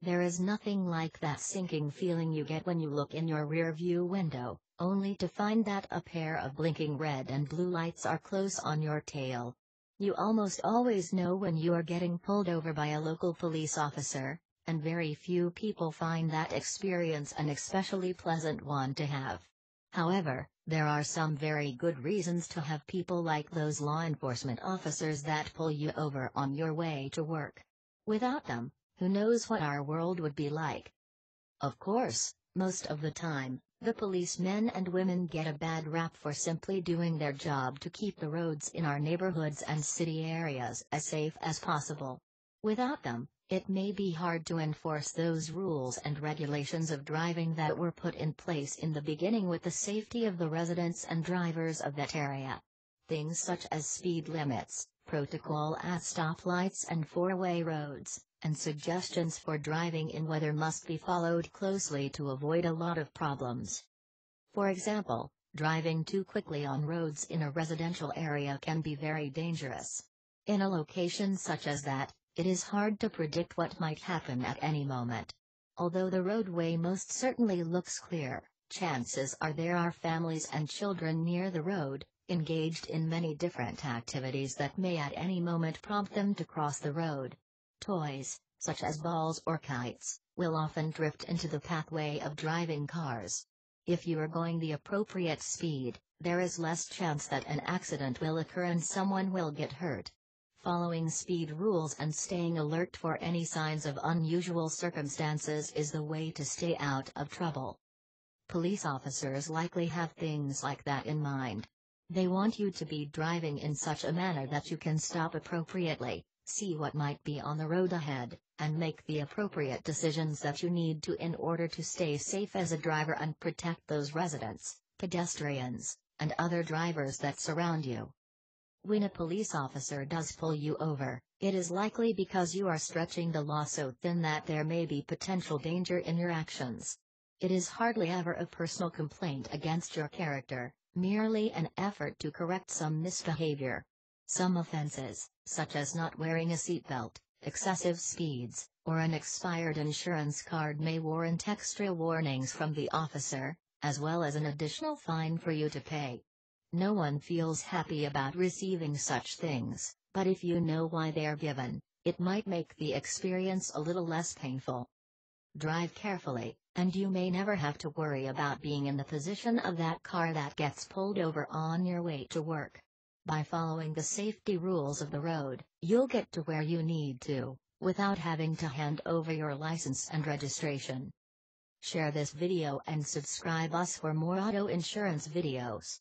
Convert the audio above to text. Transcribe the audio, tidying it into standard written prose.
There is nothing like that sinking feeling you get when you look in your rearview window, only to find that a pair of blinking red and blue lights are close on your tail. You almost always know when you are getting pulled over by a local police officer, and very few people find that experience an especially pleasant one to have. However, there are some very good reasons to have people like those law enforcement officers that pull you over on your way to work. Without them, who knows what our world would be like? Of course, most of the time, the policemen and women get a bad rap for simply doing their job to keep the roads in our neighborhoods and city areas as safe as possible. Without them, it may be hard to enforce those rules and regulations of driving that were put in place in the beginning with the safety of the residents and drivers of that area. Things such as speed limits, protocol at stoplights and four-way roads, and suggestions for driving in weather must be followed closely to avoid a lot of problems. For example, driving too quickly on roads in a residential area can be very dangerous. In a location such as that, it is hard to predict what might happen at any moment. Although the roadway most certainly looks clear, chances are there are families and children near the road, engaged in many different activities that may at any moment prompt them to cross the road. Toys, such as balls or kites, will often drift into the pathway of driving cars. If you are going the appropriate speed, there is less chance that an accident will occur and someone will get hurt. Following speed rules and staying alert for any signs of unusual circumstances is the way to stay out of trouble. Police officers likely have things like that in mind. They want you to be driving in such a manner that you can stop appropriately, see what might be on the road ahead, and make the appropriate decisions that you need to in order to stay safe as a driver and protect those residents, pedestrians, and other drivers that surround you. When a police officer does pull you over, it is likely because you are stretching the law so thin that there may be potential danger in your actions. It is hardly ever a personal complaint against your character, merely an effort to correct some misbehavior. Some offenses, such as not wearing a seatbelt, excessive speeds, or an expired insurance card may warrant extra warnings from the officer, as well as an additional fine for you to pay. No one feels happy about receiving such things, but if you know why they are given, it might make the experience a little less painful. Drive carefully, and you may never have to worry about being in the position of that car that gets pulled over on your way to work. By following the safety rules of the road, you'll get to where you need to, without having to hand over your license and registration. Share this video and subscribe us for more auto insurance videos.